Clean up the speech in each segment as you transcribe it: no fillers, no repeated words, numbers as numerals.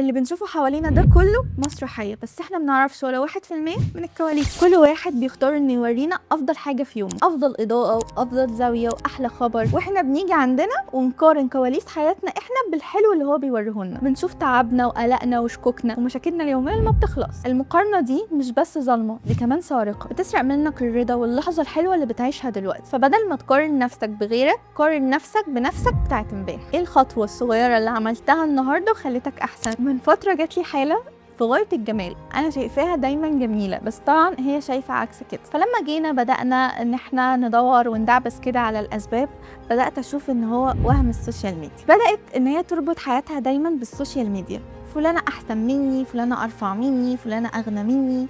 اللي بنشوفه حوالينا ده كله مسرحية، بس احنا بنعرفش ولا 1% من الكواليس. كل واحد بيختار انه يورينا افضل حاجة في يومه، افضل اضاءة وافضل زاوية واحلى خبر، واحنا بنيجي عندنا ونقارن كواليس حياتنا احنا بالحلو اللي هو بيوريهولنا. بنشوف تعبنا وقلقنا وشكوكنا ومشاكلنا اليومية اللي ما بتخلص. المقارنة دي مش بس ظالمة، دي كمان سارقة، بتسرق منك الرضا واللحظة الحلوة اللي بتعيشها دلوقتي. فبدل ما تقارن نفسك بغيرك، قارن نفسك بنفسك بتاعت امبارح. ايه الخطوة الصغيرة اللي عملتها النهاردة وخلتك احسن؟ من فترة جات لي حالة في غاية الجمال، أنا شايفاها دايما جميلة، بس طبعا هي شايفة عكس كده. فلما جينا بدأنا إن احنا ندور وندعبس كده على الأسباب، بدأت أشوف إن هو وهم السوشيال ميديا. بدأت إن هي تربط حياتها دايما بالسوشيال ميديا، فلانة أحسن مني، فلانة أرفع مني، فلانة أغنى مني،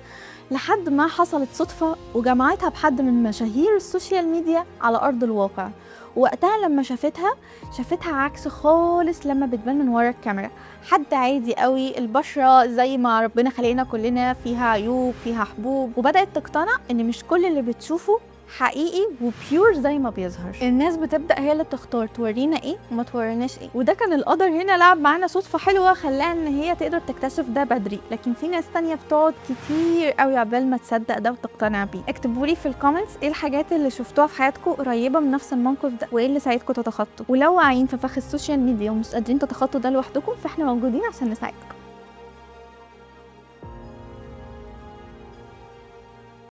لحد ما حصلت صدفة وجمعتها بحد من مشاهير السوشيال ميديا على أرض الواقع. وقتها لما شافتها عكس خالص لما بتبان من ورا الكاميرا. حد عادي قوي، البشرة زي ما ربنا خلقنا كلنا، فيها عيوب فيها حبوب. وبدأت تقتنع ان مش كل اللي بتشوفه حقيقي وبيور زي ما بيظهر. الناس بتبدأ هي اللي تختار تورينا ايه وما توريناش ايه. وده كان القدر هنا لعب معانا صدفة حلوة، خلاها ان هي تقدر تكتشف ده بدري. لكن في ناس تانية بتقعد كتير قوي عبال ما تصدق ده وتقتنع بيه. اكتبوا لي في الكومنتس ايه الحاجات اللي شفتوها في حياتكم قريبة من نفس الموقف ده، وايه اللي ساعدكم تتخطوا. ولو واعيين في فخ السوشيال ميديا ومش قادرين تتخطوا ده لوحدكم، فاحنا موجودين عشان نساعدكم.